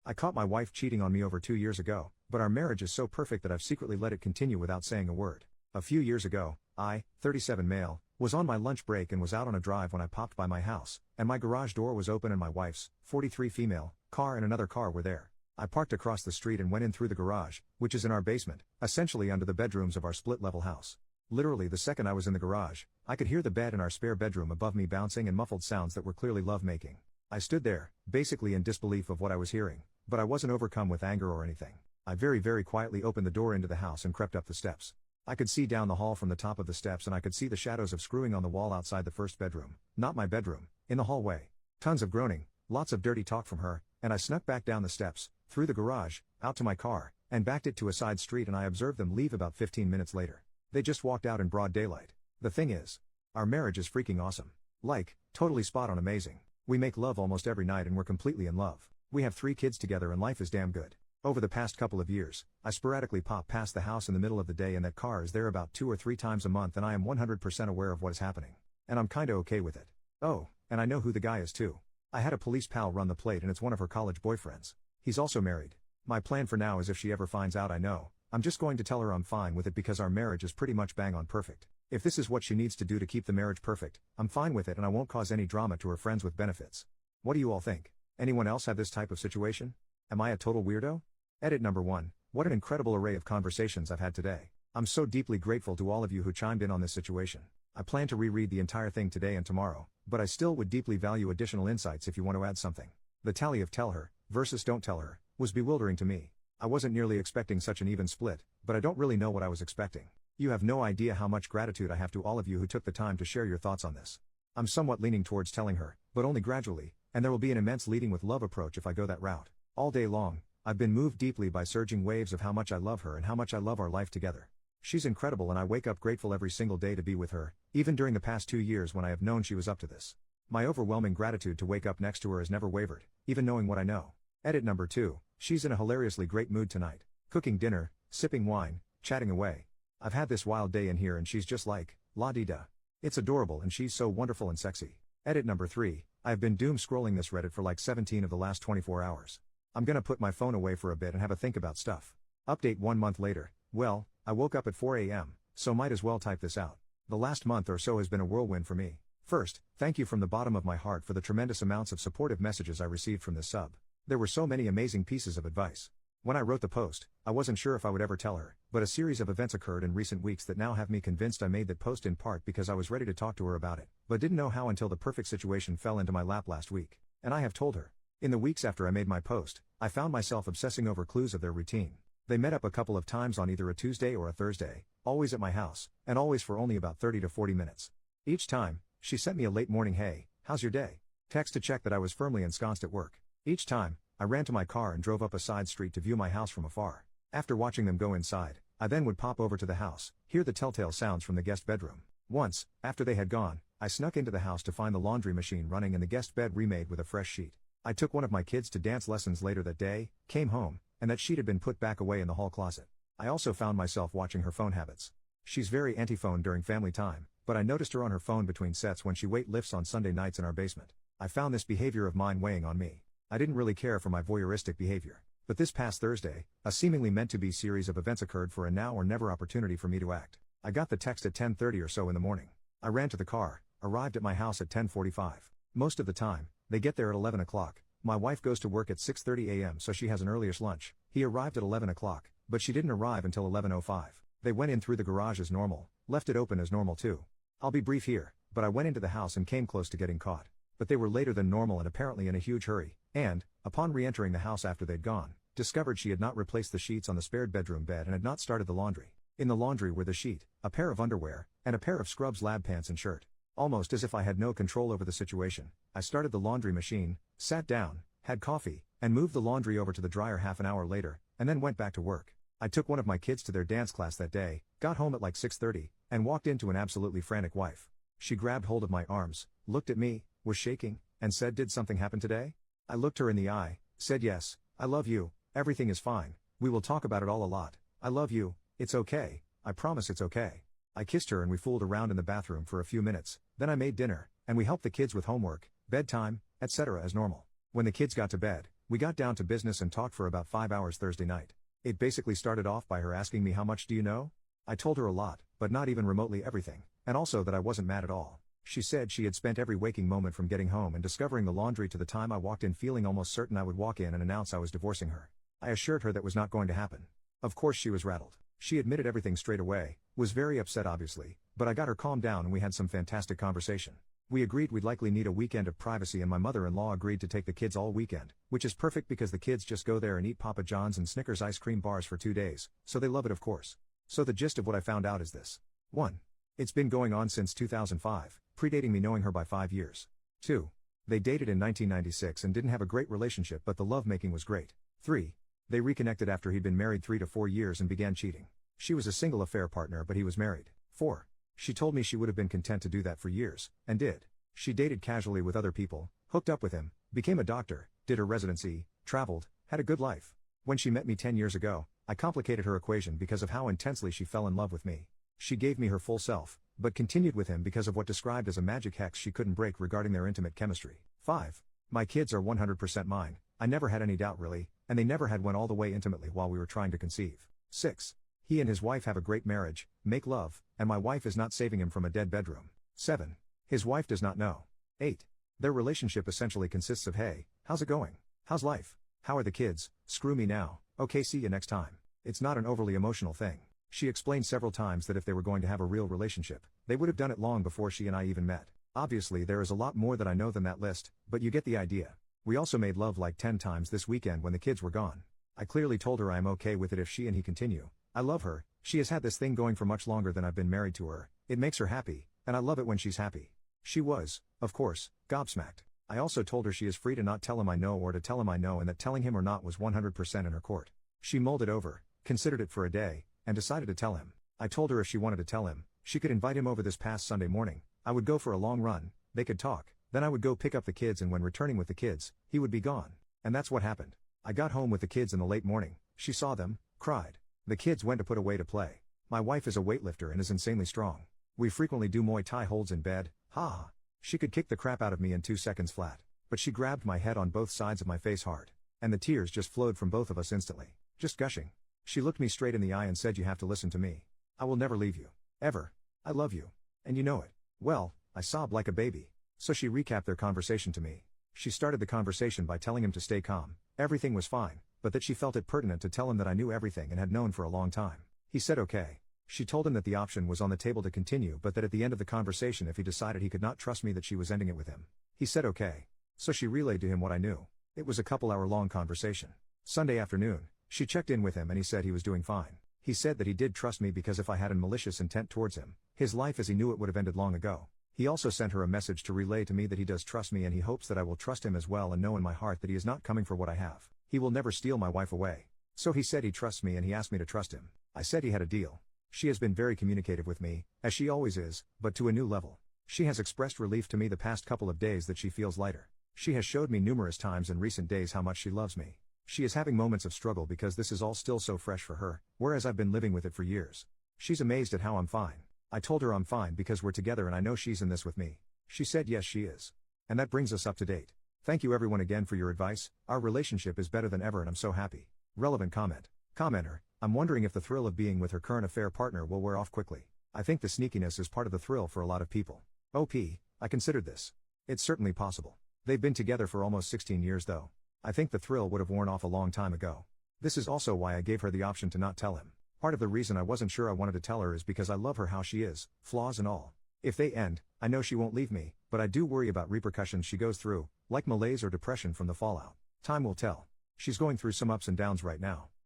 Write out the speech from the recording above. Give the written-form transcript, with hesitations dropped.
I caught my wife cheating on me over 2 years ago, but our marriage is so perfect that I've secretly let it continue without saying a word. A few years ago, I, 37 male, was on my lunch break and was out on a drive when I popped by my house, and my garage door was open and my wife's, 43 female, car and another car were there. I parked across the street and went in through the garage, which is in our basement, essentially under the bedrooms of our split-level house. Literally the second I was in the garage, I could hear the bed in our spare bedroom above me bouncing and muffled sounds that were clearly love-making. I stood there, basically in disbelief of what I was hearing, but I wasn't overcome with anger or anything. I very quietly opened the door into the house and crept up the steps. I could see down the hall from the top of the steps and I could see the shadows of screwing on the wall outside the first bedroom, not my bedroom, in the hallway. Tons of groaning, lots of dirty talk from her, and I snuck back down the steps, through the garage, out to my car, and backed it to a side street and I observed them leave about 15 minutes later. They just walked out in broad daylight. The thing is, our marriage is freaking awesome. Like, totally spot on amazing. We make love almost every night and we're completely in love. We have 3 kids together and life is damn good. Over the past couple of years, I sporadically pop past the house in the middle of the day and that car is there about 2 or 3 times a month and I am 100% aware of what is happening. And I'm kinda okay with it. Oh, and I know who the guy is too. I had a police pal run the plate and it's one of her college boyfriends. He's also married. My plan for now is if she ever finds out I'm just going to tell her I'm fine with it because our marriage is pretty much bang on perfect. If this is what she needs to do to keep the marriage perfect, I'm fine with it and I won't cause any drama to her friends with benefits. What do you all think? Anyone else have this type of situation? Am I a total weirdo? Edit number 1. What an incredible array of conversations I've had today. I'm so deeply grateful to all of you who chimed in on this situation. I plan to reread the entire thing today and tomorrow, but I still would deeply value additional insights if you want to add something. The tally of tell her, versus don't tell her, was bewildering to me. I wasn't nearly expecting such an even split, but I don't really know what I was expecting. You have no idea how much gratitude I have to all of you who took the time to share your thoughts on this. I'm somewhat leaning towards telling her, but only gradually, and there will be an immense leading with love approach if I go that route. All day long, I've been moved deeply by surging waves of how much I love her and how much I love our life together. She's incredible and I wake up grateful every single day to be with her, even during the past 2 years when I have known she was up to this. My overwhelming gratitude to wake up next to her has never wavered, even knowing what I know. Edit number 2. She's in a hilariously great mood tonight. Cooking dinner, sipping wine, chatting away. I've had this wild day in here and she's just like, la-di-da. It's adorable and she's so wonderful and sexy. Edit number 3. I have been doom scrolling this Reddit for like 17 of the last 24 hours. I'm gonna put my phone away for a bit and have a think about stuff. Update 1 month later. Well, I woke up at 4 a.m., so might as well type this out. The last month or so has been a whirlwind for me. First, thank you from the bottom of my heart for the tremendous amounts of supportive messages I received from this sub. There were so many amazing pieces of advice. When I wrote the post, I wasn't sure if I would ever tell her, but a series of events occurred in recent weeks that now have me convinced I made that post in part because I was ready to talk to her about it, but didn't know how until the perfect situation fell into my lap last week. And I have told her. In the weeks after I made my post, I found myself obsessing over clues of their routine. They met up a couple of times on either a Tuesday or a Thursday, always at my house, and always for only about 30 to 40 minutes. Each time, she sent me a late morning "Hey, how's your day?" text to check that I was firmly ensconced at work. Each time, I ran to my car and drove up a side street to view my house from afar. After watching them go inside, I then would pop over to the house, hear the telltale sounds from the guest bedroom. Once, after they had gone, I snuck into the house to find the laundry machine running and the guest bed remade with a fresh sheet. I took one of my kids to dance lessons later that day, came home, and that sheet had been put back away in the hall closet. I also found myself watching her phone habits. She's very anti-phone during family time, but I noticed her on her phone between sets when she weight lifts on Sunday nights in our basement. I found this behavior of mine weighing on me. I didn't really care for my voyeuristic behavior. But this past Thursday, a seemingly meant-to-be series of events occurred for a now-or-never opportunity for me to act. I got the text at 10:30 or so in the morning. I ran to the car, arrived at my house at 10:45. Most of the time, they get there at 11 o'clock. My wife goes to work at 6:30 a.m. so she has an earliest lunch. He arrived at 11 o'clock, but she didn't arrive until 11:05. They went in through the garage as normal, left it open as normal too. I'll be brief here, but I went into the house and came close to getting caught. But they were later than normal and apparently in a huge hurry, and, upon re-entering the house after they'd gone, discovered she had not replaced the sheets on the spared bedroom bed and had not started the laundry. In the laundry were the sheet, a pair of underwear, and a pair of Scrubs lab pants and shirt. Almost as if I had no control over the situation, I started the laundry machine, sat down, had coffee, and moved the laundry over to the dryer half an hour later, and then went back to work. I took one of my kids to their dance class that day, got home at like 6:30, and walked into an absolutely frantic wife. She grabbed hold of my arms, looked at me, was shaking, and said, "Did something happen today?" I looked her in the eye, said, "Yes, I love you, everything is fine, we will talk about it all a lot, I love you, it's okay, I promise it's okay." I kissed her and we fooled around in the bathroom for a few minutes, then I made dinner, and we helped the kids with homework, bedtime, etc. as normal. When the kids got to bed, We got down to business and talked for about 5 hours Thursday night. It basically started off by her asking me how much do you know? I told her a lot, but not even remotely everything, and also that I wasn't mad at all. She said she had spent every waking moment from getting home and discovering the laundry to the time I walked in feeling almost certain I would walk in and announce I was divorcing her. I assured her that was not going to happen. Of course she was rattled. She admitted everything straight away, was very upset obviously, but I got her calmed down and we had some fantastic conversation. We agreed we'd likely need a weekend of privacy and my mother-in-law agreed to take the kids all weekend, which is perfect because the kids just go there and eat Papa John's and Snickers ice cream bars for 2 days, so they love it of course. So the gist of what I found out is this. 1. It's been going on since 2005, predating me knowing her by 5 years. 2. They dated in 1996 and didn't have a great relationship but the lovemaking was great. 3. They reconnected after he'd been married 3 to 4 years and began cheating. She was a single affair partner but he was married. 4. She told me she would have been content to do that for years, and did. She dated casually with other people, hooked up with him, became a doctor, did her residency, traveled, had a good life. When she met me 10 years ago, I complicated her equation because of how intensely she fell in love with me. She gave me her full self, but continued with him because of what described as a magic hex she couldn't break regarding their intimate chemistry. 5. My kids are 100% mine, I never had any doubt really, and they never had one all the way intimately while we were trying to conceive. 6. He and his wife have a great marriage, make love, and my wife is not saving him from a dead bedroom. 7. His wife does not know. 8. Their relationship essentially consists of hey, how's it going? How's life? How are the kids? Screw me now, okay see you next time. It's not an overly emotional thing. She explained several times that if they were going to have a real relationship, they would have done it long before she and I even met. Obviously there is a lot more that I know than that list, but you get the idea. We also made love like 10 times this weekend when the kids were gone. I clearly told her I am okay with it if she and he continue. I love her, she has had this thing going for much longer than I've been married to her, it makes her happy, and I love it when she's happy. She was, of course, gobsmacked. I also told her she is free to not tell him I know or to tell him I know and that telling him or not was 100% in her court. She mulled it over, considered it for a day, and decided to tell him. I told her if she wanted to tell him, she could invite him over this past Sunday morning, I would go for a long run, they could talk, then I would go pick up the kids and when returning with the kids, he would be gone. And that's what happened. I got home with the kids in the late morning, she saw them, cried. The kids went to put away to play. My wife is a weightlifter and is insanely strong. We frequently do Muay Thai holds in bed, ha. She could kick the crap out of me in 2 seconds flat. But she grabbed my head on both sides of my face hard. And the tears just flowed from both of us instantly. Just gushing. She looked me straight in the eye and said you have to listen to me. I will never leave you. Ever. I love you. And you know it. Well, I sobbed like a baby. So she recapped their conversation to me. She started the conversation by telling him to stay calm, everything was fine, but that she felt it pertinent to tell him that I knew everything and had known for a long time. He said okay. She told him that the option was on the table to continue but that at the end of the conversation if he decided he could not trust me that she was ending it with him. He said okay. So she relayed to him what I knew. It was a couple-hour-long conversation. Sunday afternoon, she checked in with him and he said he was doing fine. He said that he did trust me because if I had a malicious intent towards him, his life as he knew it would have ended long ago. He also sent her a message to relay to me that he does trust me and he hopes that I will trust him as well and know in my heart that he is not coming for what I have. He will never steal my wife away. So he said he trusts me and he asked me to trust him. I said he had a deal. She has been very communicative with me, as she always is, but to a new level. She has expressed relief to me the past couple of days that she feels lighter. She has showed me numerous times in recent days how much she loves me. She is having moments of struggle because this is all still so fresh for her, whereas I've been living with it for years. She's amazed at how I'm fine. I told her I'm fine because we're together and I know she's in this with me. She said yes she is. And that brings us up to date. Thank you everyone again for your advice, our relationship is better than ever and I'm so happy. Relevant comment. Commenter, I'm wondering if the thrill of being with her current affair partner will wear off quickly. I think the sneakiness is part of the thrill for a lot of people. OP, I considered this. It's certainly possible. They've been together for almost 16 years though. I think the thrill would have worn off a long time ago. This is also why I gave her the option to not tell him. Part of the reason I wasn't sure I wanted to tell her is because I love her how she is, flaws and all. If they end, I know she won't leave me, but I do worry about repercussions she goes through, like malaise or depression from the fallout. Time will tell. She's going through some ups and downs right now.